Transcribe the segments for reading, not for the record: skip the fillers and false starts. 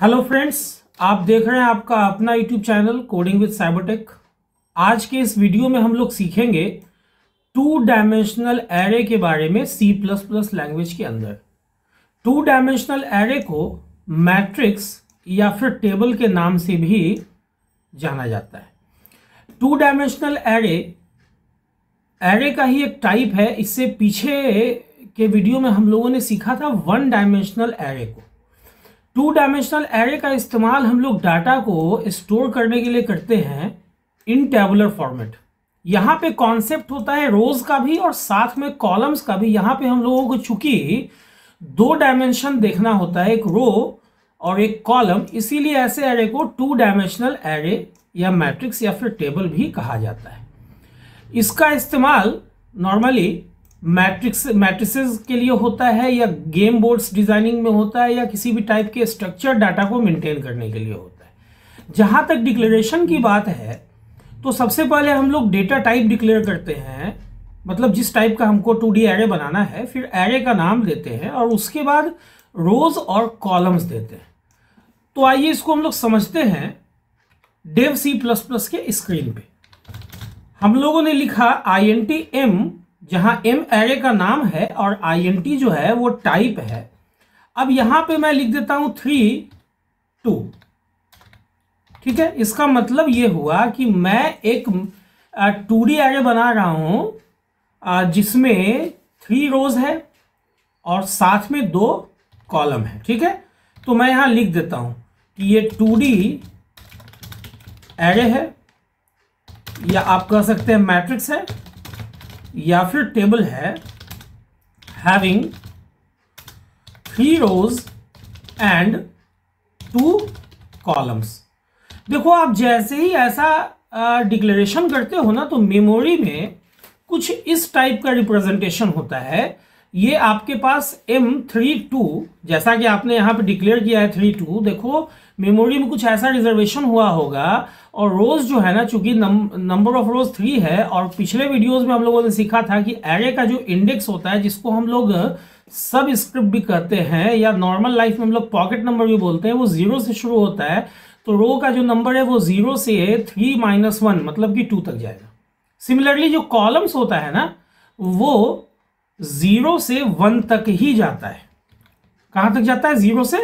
Hello friends, आप देख रहे हैं आपका अपना YouTube channel coding with Cybertech. आज के इस वीडियो में हम लोग सीखेंगे टू डायमेंशनल एरे के बारे में सी प्लस प्लस लैंग्वेज के अंदर। टू डायमेंशनल एरे को मैट्रिक्स या फिर टेबल के नाम से भी जाना जाता है। टू डायमेंशनल एरे का ही एक टाइप है। इससे पीछे के वीडियो में हम लोगों ने सीखा था वन डायमेंशनल एरे को। टू डायमेंशनल एरे का इस्तेमाल हम लोग डाटा को स्टोर करने के लिए करते हैं इन टेबुलर फॉर्मेट। यहाँ पे कॉन्सेप्ट होता है रोज का भी और साथ में कॉलम्स का भी। यहाँ पे हम लोगों को चूंकि दो डायमेंशन देखना होता है, एक रो और एक कॉलम, इसीलिए ऐसे एरे को टू डायमेंशनल एरे या मैट्रिक्स या फिर टेबल भी कहा जाता है। इसका इस्तेमाल नॉर्मली मैट्रिसेस के लिए होता है या गेम बोर्ड्स डिजाइनिंग में होता है या किसी भी टाइप के स्ट्रक्चर डाटा को मेंटेन करने के लिए होता है। जहां तक डिक्लेरेशन की बात है तो सबसे पहले हम लोग डेटा टाइप डिक्लेयर करते हैं, मतलब जिस टाइप का हमको 2D एरे बनाना है, फिर एरे का नाम देते हैं और उसके बाद रोज और कॉलम्स देते हैं। तो आइए इसको हम लोग समझते हैं डेव C++ के स्क्रीन पे। हम लोगों ने लिखा INT_m, जहां m एरे का नाम है और INT जो है वो टाइप है। अब यहां पे मैं लिख देता हूं 3 2। ठीक है, इसका मतलब ये हुआ कि मैं एक 2D एरे बना रहा हूं जिसमें 3 रोज है और साथ में 2 कॉलम है। ठीक है, तो मैं यहां लिख देता हूं कि ये 2D एरे है, या आप कह सकते हैं मैट्रिक्स है या फिर टेबल है, हैविंग 3 रोज एंड 2 कॉलम्स। देखो, आप जैसे ही ऐसा डिक्लेरेशन करते हो ना, तो मेमोरी में कुछ इस टाइप का रिप्रेजेंटेशन होता है। ये आपके पास M32, जैसा कि आपने यहां पे डिक्लेयर किया है 32, देखो मेमोरी में कुछ ऐसा रिजर्वेशन हुआ होगा। और रोज जो है ना, चूंकि नंबर ऑफ रोज 3 है, और पिछले वीडियोस में हम लोगों ने सीखा था कि एरे का जो इंडेक्स होता है, जिसको हम लोग सब स्क्रिप्ट भी कहते हैं या नॉर्मल लाइफ में हम लोग पॉकेट नंबर भी बोलते हैं, वो 0 से शुरू होता है। तो रो का जो नंबर है वो 0 से 3 - 1 मतलब कि 2 तक जाएगा। सिमिलरली जो कॉलम्स होता है ना, वो 0 से 1 तक ही जाता है। कहां तक जाता है? 0 से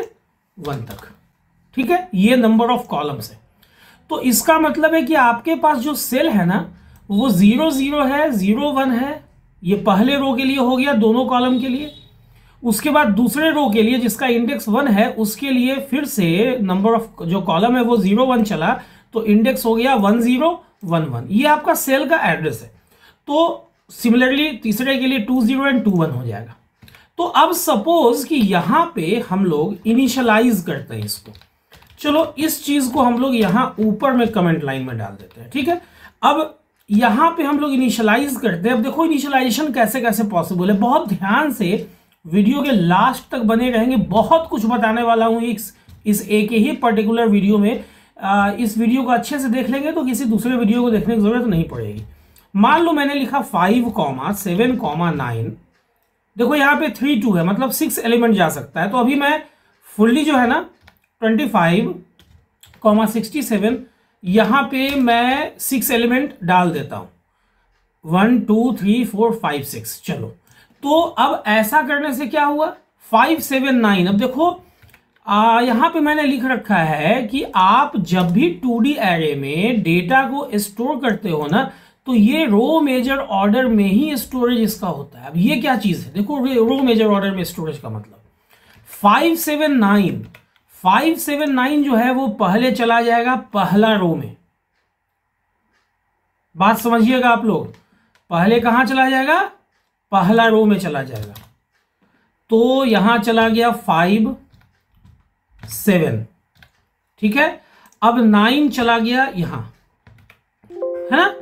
1 तक। ठीक है, ये नंबर ऑफ कॉलम्स है। तो इसका मतलब है कि आपके पास जो सेल है ना, वो 0 0 है, 0 1 है। ये पहले रो के लिए हो गया, दोनों कॉलम के लिए। उसके बाद दूसरे रो के लिए जिसका इंडेक्स 1 है, उसके लिए फिर से नंबर ऑफ जो कॉलम है वो 0 1 चला, तो इंडेक्स हो गया 1 0 1 1। ये आपका सेल का एड्रेस है। तो सिमिलरली तीसरे के लिए 2 0 एंड 2 1 हो जाएगा। तो अब सपोज कि यहां पे हम लोग इनिशियलाइज करते हैं इसको। चलो, इस चीज को हम लोग यहां ऊपर में कमेंट लाइन में डाल देते हैं। ठीक है, अब यहां पे हम लोग इनिशियलाइज करते हैं। अब देखो इनिशियलाइजेशन कैसे कैसे पॉसिबल है। बहुत ध्यान से वीडियो के लास्ट तक बने रहेंगे, बहुत कुछ बताने वाला हूं इस एक ही पर्टिकुलर वीडियो में। इस वीडियो को अच्छे से देख लेंगे तो किसी दूसरे वीडियो को देखने की जरूरत नहीं पड़ेगी। मान लो मैंने लिखा 5, 7, 9। देखो यहाँ पे 3 2 है, मतलब 6 एलिमेंट जा सकता है। तो अभी मैं फुल्ली जो है ना 25, 67, यहां पे मैं 6 एलिमेंट डाल देता हूं, 1 2 3 4 5 6। चलो, तो अब ऐसा करने से क्या हुआ? 5 7 9। अब देखो यहां पे मैंने लिख रखा है कि आप जब भी 2D एरे में डेटा को स्टोर करते हो ना, तो ये रो मेजर ऑर्डर में ही स्टोरेज इसका होता है। अब ये क्या चीज है? देखो, रो मेजर ऑर्डर में स्टोरेज का मतलब 5 7 9। 5 7 9 जो है वो पहले चला जाएगा पहला रो में। बात समझिएगा आप लोग, पहले कहां चला जाएगा? पहला रो में चला जाएगा। तो यहां चला गया 5 7। ठीक है, अब 9 चला गया यहां, है ना?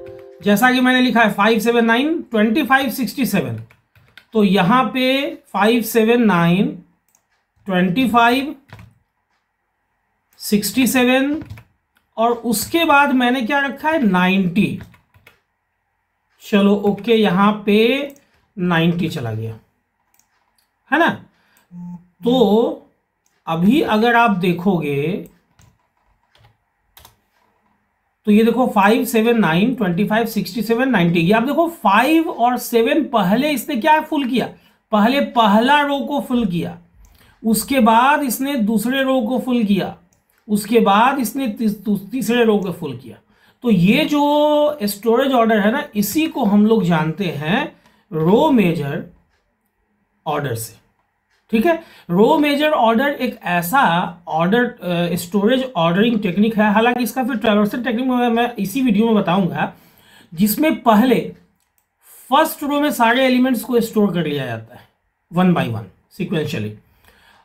जैसा कि मैंने लिखा है 5 7 9 25 67। तो यहां पे 5 7 9 25 67 और उसके बाद मैंने क्या रखा है? 90। चलो ओके, यहां पे 90 चला गया, है ना? तो अभी अगर आप देखोगे तो ये देखो 5 7 9 25 67 90, ये आप देखो 5 और 7 पहले इसने क्या फुल किया, पहले पहला रो को फुल किया, उसके बाद इसने दूसरे रो को फुल किया, उसके बाद इसने तीसरे रो को फुल किया। तो ये जो स्टोरेज ऑर्डर है ना, इसी को हम लोग जानते हैं रो मेजर ऑर्डर से। ठीक है, रो मेजर ऑर्डर एक ऐसा ऑर्डर स्टोरेज ऑर्डरिंग टेक्निक है, हालांकि इसका फिर ट्रैवर्सल टेक्निक में मैं इसी वीडियो में बताऊंगा, जिसमें पहले फर्स्ट रो में सारे एलिमेंट्स को स्टोर कर लिया जाता है 1 by 1 सिक्वेंशियली,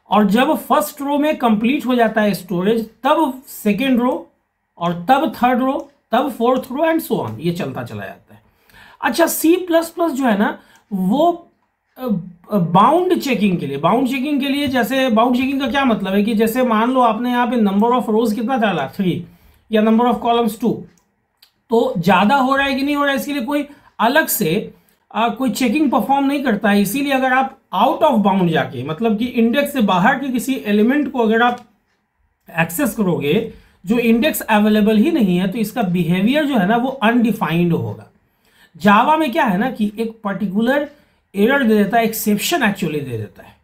और जब फर्स्ट रो में कंप्लीट हो जाता है स्टोरेज, तब सेकेंड रो, और तब थर्ड रो, तब fourth row, and so on, ये चलता चला जाता है। अच्छा, C++ जो है ना, वो बाउंड चेकिंग के लिए, बाउंड चेकिंग के लिए, जैसे बाउंड चेकिंग का क्या मतलब है कि जैसे मान लो आपने यहाँ पे नंबर ऑफ रोज कितना डाला 3 या नंबर ऑफ कॉलम्स 2, तो ज्यादा हो रहा है कि नहीं हो रहा है, इसके लिए कोई अलग से कोई चेकिंग परफॉर्म नहीं करता है। इसीलिए अगर आप आउट ऑफ बाउंड जाके, मतलब कि इंडेक्स से बाहर के किसी एलिमेंट को अगर आप एक्सेस करोगे जो इंडेक्स अवेलेबल ही नहीं है, तो इसका बिहेवियर जो है ना वो अनडिफाइंड होगा। जावा में क्या है ना कि एक पर्टिकुलर एरर दे देता है, एक्सेप्शन एक्चुअली दे देता है।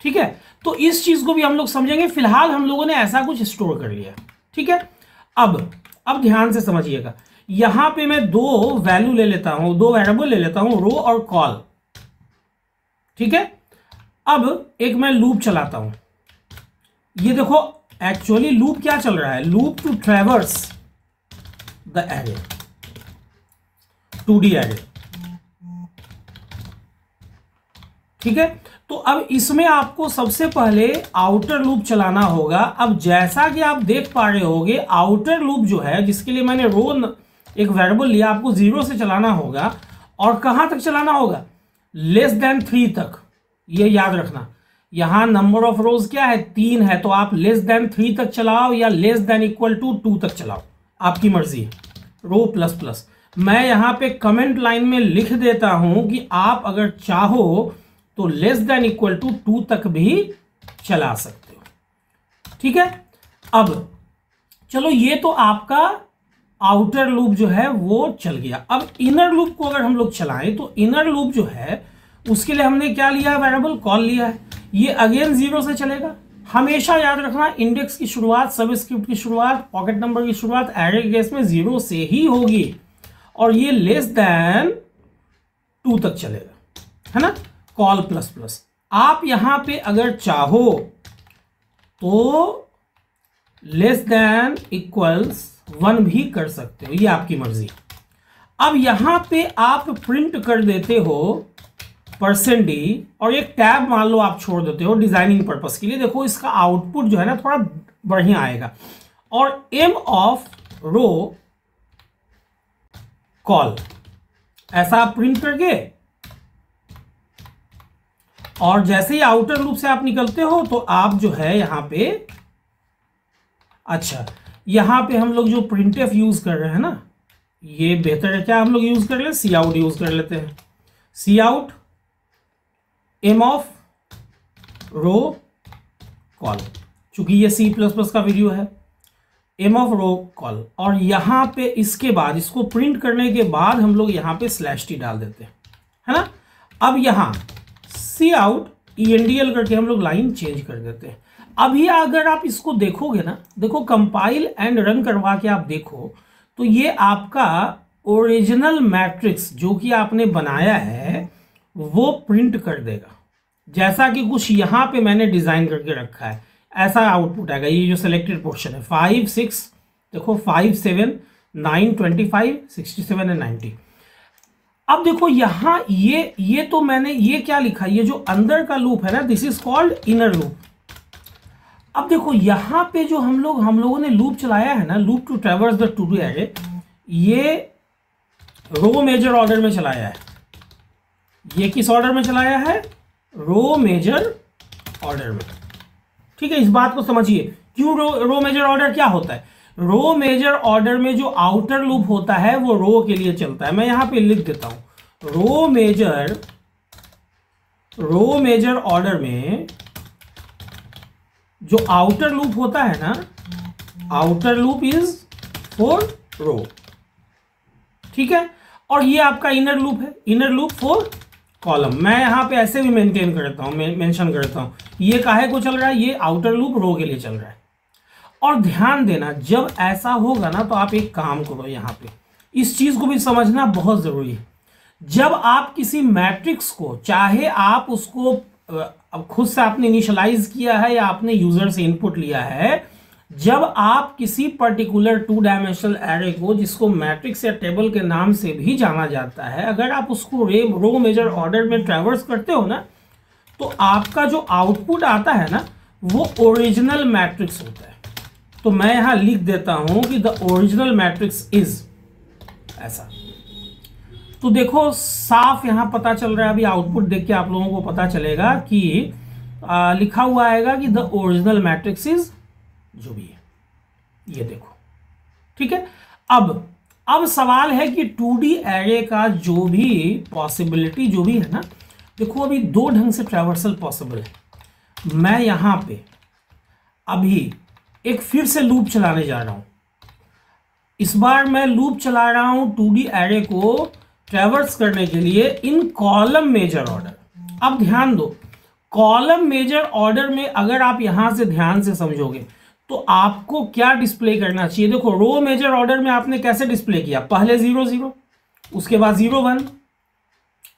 ठीक है, तो इस चीज को भी हम लोग समझेंगे। फिलहाल हम लोगों ने ऐसा कुछ स्टोर कर लिया। ठीक है, अब ध्यान से समझिएगा, यहां पे मैं दो वैल्यू ले लेता हूं, दो वेरिएबल ले लेता हूं, रो और कॉल। ठीक है, अब एक मैं लूप चलाता हूं। ये देखो एक्चुअली लूप क्या चल रहा है, loop to traverse the array, 2D array. ठीक है, तो अब इसमें आपको सबसे पहले आउटर लूप चलाना होगा। अब जैसा कि आप देख पा रहे होगे, आउटर लूप जो है, जिसके लिए मैंने रो एक वेरिएबल लिया, आपको 0 से चलाना होगा। और कहां तक चलाना होगा, लेस देन 3 तक। ये याद रखना, यहां नंबर ऑफ रोज क्या है, 3 है, तो आप लेस देन 3 तक चलाओ या लेस देन इक्वल टू 2 तक चलाओ, आपकी मर्जी है। रो प्लस प्लस मैं यहां पे कमेंट लाइन में लिख देता हूं कि आप अगर चाहो तो लेस देन इक्वल टू 2 तक भी चला सकते हो। ठीक है, अब चलो, ये तो आपका आउटर लूप जो है वो चल गया। अब इनर लूप को अगर हम लोग चलाएं, तो इनर लूप जो है उसके लिए हमने क्या लिया है, वेरिएबल कॉल लिया है। ये अगेन 0 से चलेगा। हमेशा याद रखना, इंडेक्स की शुरुआत, सबस्क्रिप्ट की शुरुआत, पॉकेट नंबर की शुरुआत एरे केस में 0 से ही होगी, और ये लेस देन 2 तक चलेगा, है ना, कॉल प्लस प्लस। आप यहां पे अगर चाहो तो लेस देन इक्वल्स 1 भी कर सकते हो, ये आपकी मर्जी। अब यहां पे आप प्रिंट कर देते हो %d, और एक टैब मान लो आप छोड़ देते हो डिजाइनिंग पर्पस के लिए। देखो इसका आउटपुट जो है ना थोड़ा बढ़िया आएगा। और एम ऑफ रो कॉल, ऐसा आप प्रिंट करके, और जैसे ही आउटर लूप से आप निकलते हो तो आप जो है यहां पे, अच्छा यहां पे हम लोग जो प्रिंटफ यूज कर रहे हैं ना, ये बेहतर है क्या हम लोग यूज कर ले, सी आउट यूज कर लेते हैं। C out M of row col, चूंकि ये C++ का वीडियो है, एम ऑफ रो कॉल। और यहां पे इसके बाद, इसको प्रिंट करने के बाद हम लोग यहां पे /t डाल देते हैं, है ना। अब यहां सी आउट ENDL करके हम लोग लाइन चेंज कर देते हैं। अभी अगर आप इसको देखोगे ना, देखो कंपाइल एंड रन करवा के आप देखो, तो ये आपका ओरिजिनल मैट्रिक्स जो कि आपने बनाया है वो प्रिंट कर देगा, जैसा कि कुछ यहां पे मैंने डिजाइन करके रखा है, ऐसा आउटपुट आएगा। ये जो सिलेक्टेड पोर्शन है 5 6, देखो 5 7 9 25 67 एंड 90। अब देखो यहां ये तो मैंने ये क्या लिखा, ये जो अंदर का लूप है ना, this is called inner loop. अब देखो यहां पे जो हम लोगों ने लूप चलाया है ना, loop to traverse the 2D array, ये रो मेजर ऑर्डर में चलाया है। ये किस ऑर्डर में चलाया है, रो मेजर ऑर्डर में। ठीक है, इस बात को समझिए। क्यों रो मेजर ऑर्डर क्या होता है, रो मेजर ऑर्डर में जो आउटर लूप होता है वो रो के लिए चलता है। मैं यहां पे लिख देता हूं, रो मेजर ऑर्डर में जो आउटर लूप होता है ना, आउटर लूप इज फॉर रो, ठीक है, और ये आपका इनर लूप है, इनर लूप फॉर कॉलम। मैं यहां पे ऐसे भी मेंटेन करता हूं, मेंशन करता हूं, ये काहे को चल रहा है, ये आउटर लूप रो के लिए चल रहा है। और ध्यान देना, जब ऐसा होगा ना तो आप एक काम करो, यहां पे इस चीज को भी समझना बहुत जरूरी है। जब आप किसी मैट्रिक्स को, चाहे आप उसको अब खुद से आपने इनिशियलाइज किया है या आपने यूजर से इनपुट लिया है, जब आप किसी पर्टिकुलर 2 डायमेंशनल एरे को, जिसको मैट्रिक्स या टेबल के नाम से भी जाना जाता है, अगर आप उसको रो मेजर ऑर्डर में ट्रैवर्स करते हो ना, तो आपका जो आउटपुट आता है ना, वो ओरिजिनल मैट्रिक्स होता है। तो मैं यहां लिख देता हूं कि द ओरिजिनल मैट्रिक्स इज ऐसा। तो देखो साफ यहां पता चल रहा है, अभी आउटपुट देख के आप लोगों को पता चलेगा कि लिखा हुआ आएगा कि द ओरिजिनल मैट्रिक्स इज जो भी है, ये देखो, ठीक है। अब सवाल है कि 2D एरे का जो भी पॉसिबिलिटी जो भी है ना, देखो अभी 2 ढंग से ट्रैवर्सल पॉसिबल है। मैं यहां पे अभी एक फिर से लूप चलाने जा रहा हूं, इस बार मैं लूप चला रहा हूं 2D एरे को ट्रैवर्स करने के लिए इन कॉलम मेजर ऑर्डर। अब ध्यान दो, कॉलम मेजर ऑर्डर में अगर आप यहां से ध्यान से समझोगे तो आपको क्या डिस्प्ले करना चाहिए। देखो रो मेजर ऑर्डर में आपने कैसे डिस्प्ले किया, पहले 0 0, उसके बाद 0 1,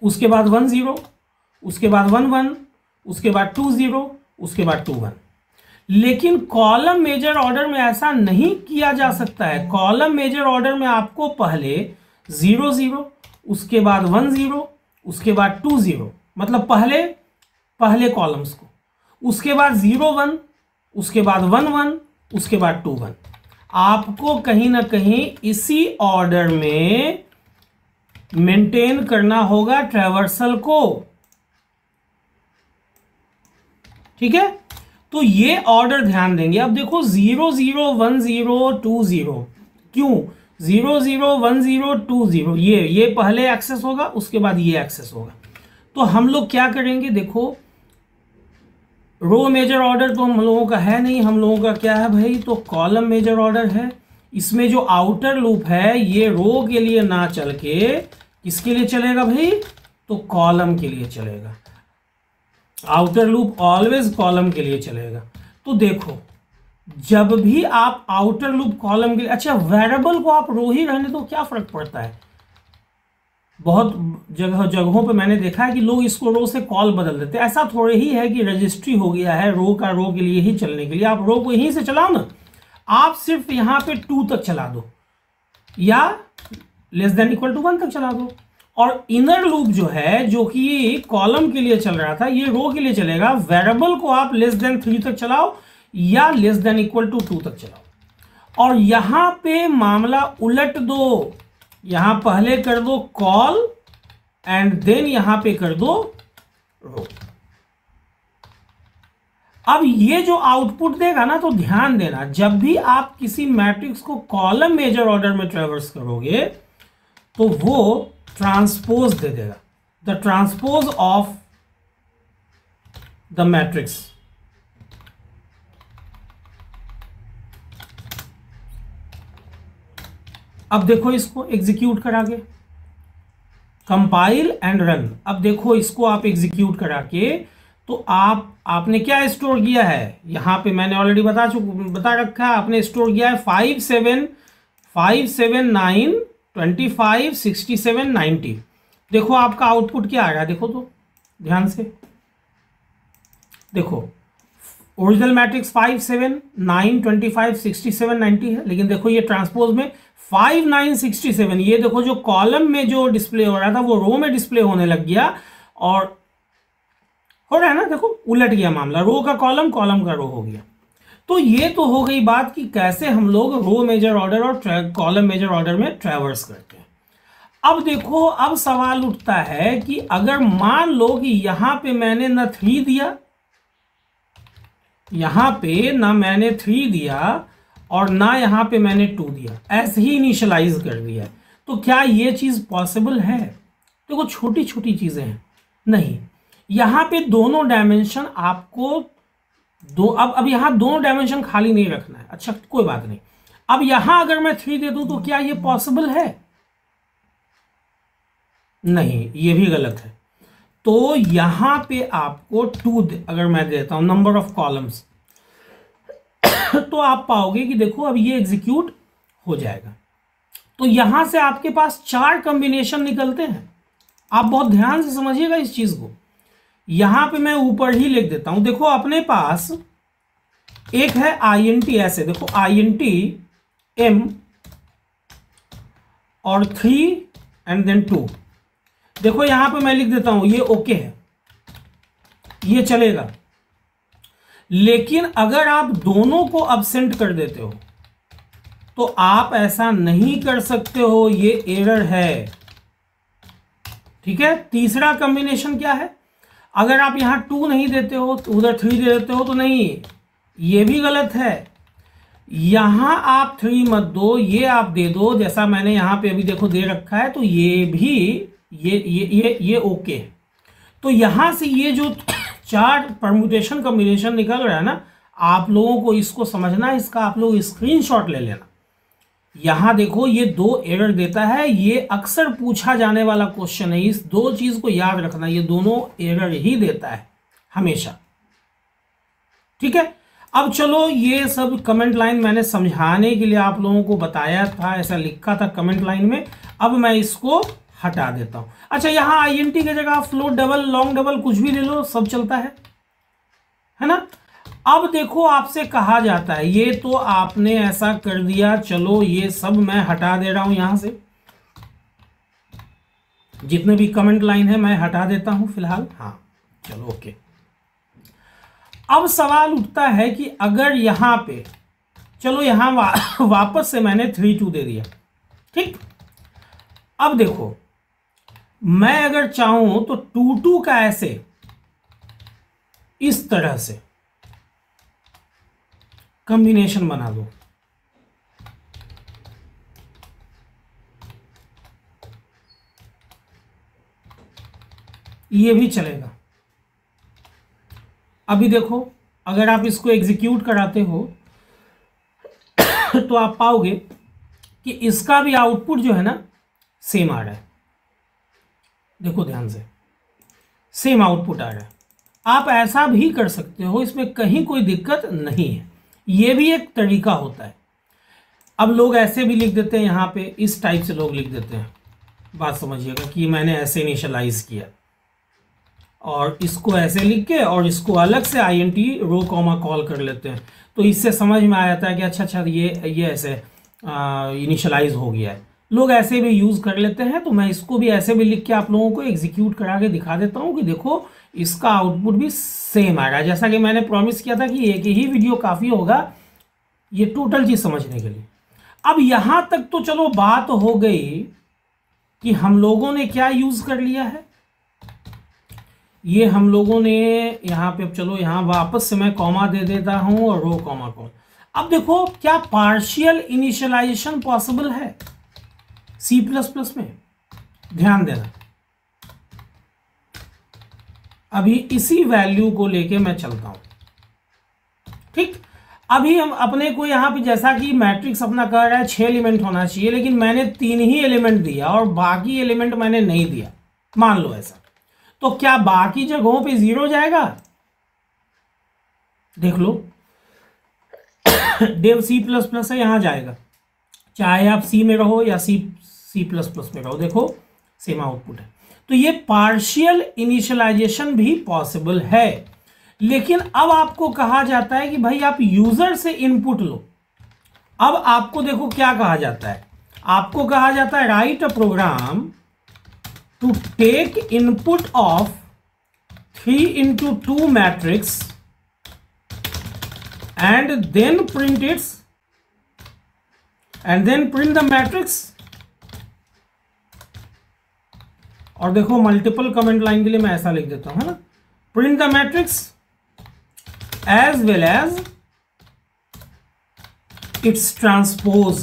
उसके बाद 1 0, उसके बाद 1 1, उसके बाद 2 0, उसके बाद 2 1। लेकिन कॉलम मेजर ऑर्डर में ऐसा नहीं किया जा सकता है। कॉलम मेजर ऑर्डर में आपको पहले 0 0, उसके बाद 1 0, उसके बाद 2 0, मतलब पहले कॉलम्स को, उसके बाद 0 1, उसके बाद 1 1, उसके बाद 2 1। आपको कहीं ना कहीं इसी ऑर्डर में मेंटेन करना होगा ट्रैवर्सल को, ठीक है। तो ये ऑर्डर ध्यान देंगे। अब देखो 0 0 1 0 2 0, क्यों 0 0 1 0 2 0, ये पहले एक्सेस होगा, उसके बाद ये एक्सेस होगा। तो हम लोग क्या करेंगे, देखो रो मेजर ऑर्डर तो हम लोगों का है नहीं, हम लोगों का क्या है भाई, तो कॉलम मेजर ऑर्डर है। इसमें जो आउटर लूप है ये रो के लिए ना चल के किसके लिए चलेगा भाई, तो कॉलम के लिए चलेगा। आउटर लूप ऑलवेज कॉलम के लिए चलेगा। तो देखो जब भी आप आउटर लूप कॉलम के लिए, अच्छा वेरिएबल को आप रो ही रहने तो क्या फर्क पड़ता है। बहुत जगहों पे मैंने देखा है कि लोग इसको रो से कॉल बदल देते हैं। ऐसा थोड़े ही है कि रजिस्ट्री हो गया है रो का, रो के लिए ही चलने के लिए आप रो को यहीं से चलाओ ना, आप सिर्फ यहां पे 2 तक चला दो या लेस देन इक्वल टू 1 तक चला दो। और इनर लूप जो है, जो कि कॉलम के लिए चल रहा था, ये रो के लिए चलेगा। वेरिएबल को आप लेस देन 3 तक चलाओ या लेस देन इक्वल टू 2 तक चलाओ। और यहां पे मामला उलट दो, यहां पहले कर दो कॉल एंड देन यहां पे कर दो रो। अब ये जो आउटपुट देगा ना, तो ध्यान देना, जब भी आप किसी मैट्रिक्स को कॉलम मेजर ऑर्डर में ट्रैवर्स करोगे तो वो ट्रांसपोज दे देगा, the transpose of the matrix. अब देखो इसको एग्जीक्यूट करा के, कंपाइल एंड रन। अब देखो इसको आप एग्जीक्यूट करा के, तो आपने क्या स्टोर किया है, यहां पे मैंने ऑलरेडी बता रखा है, आपने स्टोर किया है 5 7 5 7 9 25 67 90। देखो आपका आउटपुट क्या आ रहा है, देखो तो ध्यान से देखो, ओरिजिनल मैट्रिक्स 5 7 9 25 67 90 है, लेकिन देखो ये ट्रांसपोज में 5 9 67, ये देखो जो कॉलम में जो डिस्प्ले हो रहा था वो रो में डिस्प्ले होने लग गया, और हो रहा है ना, देखो उलट गया मामला, रो का कॉलम, कॉलम का रो हो गया। तो ये तो हो गई बात कि कैसे हम लोग रो मेजर ऑर्डर और कॉलम मेजर ऑर्डर में ट्रैवर्स करते हैं। अब देखो, अब सवाल उठता है कि अगर मान लो कि यहां पे मैंने ना 3 दिया, यहां पे ना मैंने 3 दिया और ना यहां पे मैंने 2 दिया, ऐसे ही इनिशियलाइज कर दिया, तो क्या ये चीज पॉसिबल है। देखो छोटी छोटी चीजें हैं, नहीं, यहां पे दोनों डायमेंशन आपको दो, अब यहां दोनों डायमेंशन खाली नहीं रखना है। अच्छा कोई बात नहीं। अब यहां अगर मैं 3 दे दूं तो क्या ये पॉसिबल है? नहीं, ये भी गलत है। तो यहां पे आपको 2 अगर मैं देता हूं नंबर ऑफ कॉलम्स तो आप पाओगे कि देखो अब ये एग्जीक्यूट हो जाएगा। तो यहां से आपके पास 4 कॉम्बिनेशन निकलते हैं। आप बहुत ध्यान से समझिएगा इस चीज को। यहां पे मैं ऊपर ही लिख देता हूं। देखो अपने पास एक है INT, ऐसे देखो INT M और 3 एंड देन 2। देखो यहां पे मैं लिख देता हूं ये ओके है, ये चलेगा। लेकिन अगर आप दोनों को अब्सेंट कर देते हो तो आप ऐसा नहीं कर सकते हो, ये एरर है। ठीक है। तीसरा कॉम्बिनेशन क्या है? अगर आप यहां 2 नहीं देते हो तो उधर 3 दे देते हो तो नहीं, ये भी गलत है। यहां आप 3 मत दो, ये आप दे दो जैसा मैंने यहां पे अभी देखो दे रखा है। तो ये भी ये ओके। तो यहां से ये जो 4 परम्यूटेशन कॉम्बिनेशन निकल रहा है ना, आप लोगों को इसको समझना है, इसका आप लोग स्क्रीनशॉट ले लेना। यहां देखो ये 2 एरर देता है, ये अक्सर पूछा जाने वाला क्वेश्चन है। इस 2 चीज को याद रखना, ये दोनों एरर ही देता है हमेशा। ठीक है। अब चलो ये सब कमेंट लाइन मैंने समझाने के लिए आप लोगों को बताया था, ऐसा लिखा था कमेंट लाइन में। अब मैं इसको हटा देता हूं। अच्छा यहां INT की जगह फ्लोट डबल, लॉन्ग डबल कुछ भी ले लो, सब चलता है ना। अब देखो आपसे कहा जाता है, ये तो आपने ऐसा कर दिया, चलो ये सब मैं हटा दे रहा हूं यहां से, जितने भी कमेंट लाइन है मैं हटा देता हूं फिलहाल। हाँ चलो ओके। अब सवाल उठता है कि अगर यहां पे चलो यहां वापस से मैंने 3 2 दे दिया। ठीक। अब देखो मैं अगर चाहूं तो 2 2 का ऐसे इस तरह से कॉम्बिनेशन बना दो। ये भी चलेगा। अभी देखो अगर आप इसको एग्जीक्यूट कराते हो तो आप पाओगे कि इसका भी आउटपुट जो है ना सेम आ रहा है। देखो ध्यान से, सेम आउटपुट आ रहा है। आप ऐसा भी कर सकते हो, इसमें कहीं कोई दिक्कत नहीं है। ये भी एक तरीका होता है। अब लोग ऐसे भी लिख देते हैं, यहां पे इस टाइप से लोग लिख देते हैं। बात समझिएगा कि मैंने ऐसे इनिशियलाइज किया और इसको ऐसे लिख के और इसको अलग से INT रो कॉमा कॉल कर लेते हैं। तो इससे समझ में आ जाता है कि अच्छा ये ऐसे इनिशियलाइज हो गया है। लोग ऐसे भी यूज कर लेते हैं। तो मैं इसको भी ऐसे भी लिख के आप लोगों को एग्जीक्यूट करा के दिखा देता हूं कि देखो इसका आउटपुट भी सेम आ रहा है। जैसा कि मैंने प्रॉमिस किया था कि एक ही वीडियो काफी होगा ये टोटल चीज समझने के लिए। अब यहां तक तो चलो बात हो गई कि हम लोगों ने क्या यूज कर लिया है। ये हम लोगों ने यहां पे, चलो यहां वापस से मैं कॉमा दे देता हूं और रो कॉमा कॉल। अब देखो क्या पार्शियल इनिशियलाइजेशन पॉसिबल है C++ में? ध्यान देना। अभी इसी वैल्यू को लेके मैं चलता हूं। ठीक। अभी हम अपने को यहां पे, जैसा कि मैट्रिक्स अपना कह रहा है 6 एलिमेंट होना चाहिए, लेकिन मैंने 3 ही एलिमेंट दिया और बाकी एलिमेंट मैंने नहीं दिया, मान लो ऐसा। तो क्या बाकी जगहों पे 0 जाएगा? देख लो डेव C++ है, यहां जाएगा, चाहे आप C में रहो या C++ में रहो, देखो सेम आउटपुट है। तो ये पार्शियल इनिशियलाइजेशन भी पॉसिबल है। लेकिन अब आपको कहा जाता है कि भाई आप यूजर से इनपुट लो। अब आपको देखो क्या कहा जाता है, आपको कहा जाता है write a program to take input of 3x2 matrix and then print the matrix। और देखो मल्टीपल कमेंट लाइन के लिए मैं ऐसा लिख देता हूं, है ना, print the matrix as well as its transpose.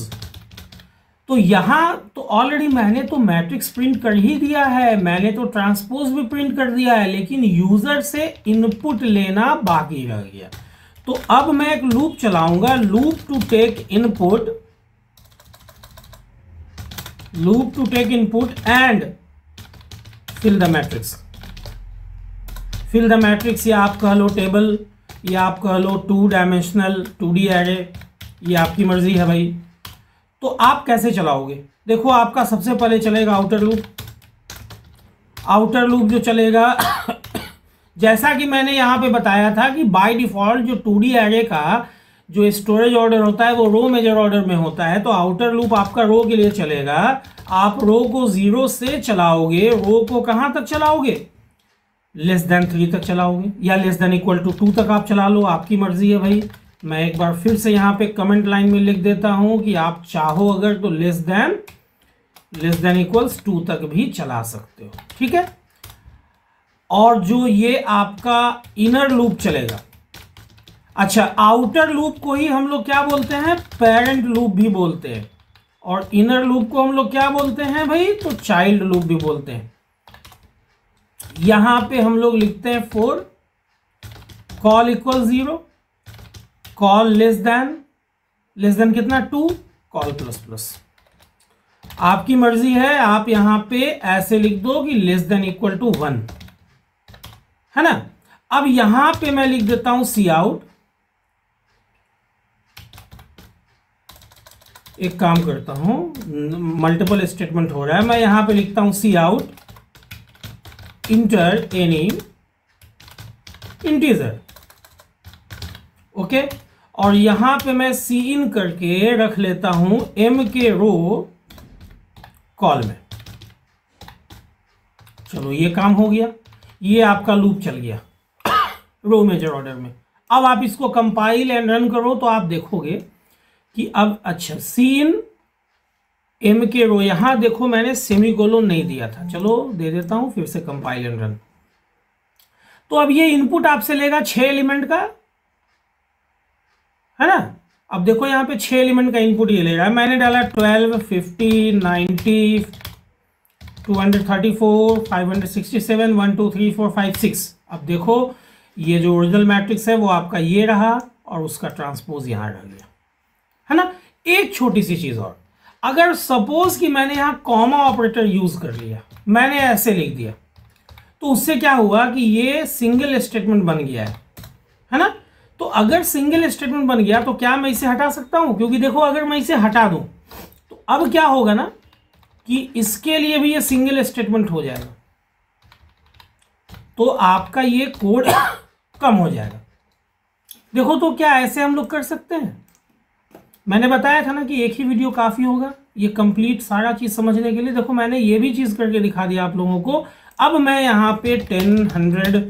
तो यहां तो ऑलरेडी मैंने तो मैट्रिक्स प्रिंट कर ही दिया है, मैंने तो ट्रांसपोज भी प्रिंट कर दिया है, लेकिन यूजर से इनपुट लेना बाकी रह गया। तो अब मैं एक लूप चलाऊंगा, loop to take input and fill the matrix. Fill the matrix या आप कह लो टेबल, या आप कह लो 2 डायमेंशनल 2D एरे, ये आपकी मर्जी है भाई। तो आप कैसे चलाओगे? देखो आपका सबसे पहले चलेगा आउटर लूप। आउटर लूप जो चलेगा जैसा कि मैंने यहाँ पे बताया था कि बाय डिफॉल्ट जो 2D एरे का जो स्टोरेज ऑर्डर होता है वो रो मेजर ऑर्डर में होता है। तो आउटर लूप आपका रो के लिए चलेगा। आप रो को 0 से चलाओगे, रो को कहाँ तक चलाओगे? <3 तक चलाओगे, या <= 2 तक आप चला लो, आपकी मर्जी है भाई। मैं एक बार फिर से यहाँ पे कमेंट लाइन में लिख देता हूं कि आप चाहो अगर तो <2 तक भी चला सकते हो, ठीक है। और जो ये आपका इनर लूप चलेगा, अच्छा आउटर लूप को ही हम लोग क्या बोलते हैं? पेरेंट लूप भी बोलते हैं। और इनर लूप को हम लोग क्या बोलते हैं भाई? तो चाइल्ड लूप भी बोलते हैं। यहां पे हम लोग लिखते हैं for call equal 0, call less than कितना? 2, कॉल प्लस। आपकी मर्जी है, आप यहां पे ऐसे लिख दो कि <= 1, है ना। अब यहां पे मैं लिख देता हूं सी आउट। एक काम करता हूं, मल्टीपल स्टेटमेंट हो रहा है, मैं यहां पे लिखता हूं C out enter any integer, okay. और यहां पे मैं सी इन करके रख लेता हूं m के रो कॉल में। चलो ये काम हो गया, ये आपका लूप चल गया रो मेजर ऑर्डर में। अब आप इसको कंपाइल एंड रन करो तो आप देखोगे कि अब अच्छा सी इन m के रो, यहां देखो मैंने सेमीकोलन नहीं दिया था, चलो दे देता हूं फिर से कंपाइल एंड रन। तो अब ये इनपुट आपसे लेगा 6 एलिमेंट का, है ना। अब देखो यहां पे 6 एलिमेंट का इनपुट ये ले रहा है। मैंने डाला 12, 50, 90, 234, 567, 1 2 3 4 5 6। अब देखो ये जो ओरिजिनल मैट्रिक्स है वो आपका ये रहा और उसका ट्रांसपोज यहां रह गया, है ना। एक छोटी सी चीज और, अगर सपोज कि मैंने यहां कॉमा ऑपरेटर यूज कर लिया, मैंने ऐसे लिख दिया, तो उससे क्या हुआ कि ये सिंगल स्टेटमेंट बन गया है ना। तो अगर सिंगल स्टेटमेंट बन गया तो क्या मैं इसे हटा सकता हूं? क्योंकि देखो अगर मैं इसे हटा दूं तो अब क्या होगा ना कि इसके लिए भी ये सिंगल स्टेटमेंट हो जाएगा, तो आपका ये कोड कम हो जाएगा। देखो तो क्या ऐसे हम लोग कर सकते हैं? मैंने बताया था ना कि एक ही वीडियो काफी होगा ये कंप्लीट सारा चीज समझने के लिए। देखो मैंने ये भी चीज करके दिखा दिया आप लोगों को। अब मैं यहाँ पे 10, 100,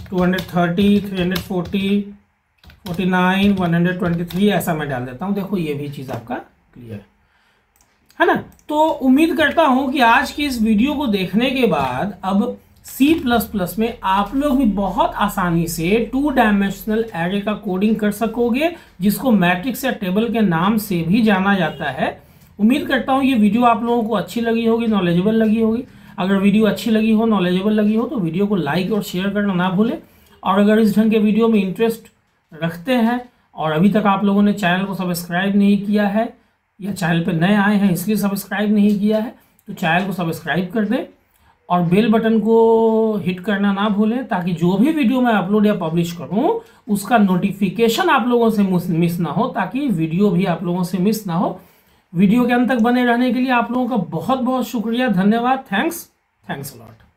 230, 340, 49, 123 ऐसा मैं डाल देता हूं। देखो ये भी चीज आपका क्लियर है ना। तो उम्मीद करता हूं कि आज की इस वीडियो को देखने के बाद अब C++ में आप लोग भी बहुत आसानी से 2 डायमेंशनल एरे का कोडिंग कर सकोगे, जिसको मैट्रिक्स या टेबल के नाम से भी जाना जाता है। उम्मीद करता हूं ये वीडियो आप लोगों को अच्छी लगी होगी, नॉलेजेबल लगी होगी। अगर वीडियो अच्छी लगी हो, नॉलेजेबल लगी हो, तो वीडियो को लाइक और शेयर करना ना भूलें। और अगर इस ढंग के वीडियो में इंटरेस्ट रखते हैं और अभी तक आप लोगों ने चैनल को सब्सक्राइब नहीं किया है या चैनल पर नए आए हैं इसलिए सब्सक्राइब नहीं किया है, तो चैनल को सब्सक्राइब कर दें और बेल बटन को हिट करना ना भूलें, ताकि जो भी वीडियो मैं अपलोड या पब्लिश करूं उसका नोटिफिकेशन आप लोगों से मिस ना हो, ताकि वीडियो भी आप लोगों से मिस ना हो। वीडियो के अंत तक बने रहने के लिए आप लोगों का बहुत बहुत शुक्रिया, धन्यवाद। Thanks a lot.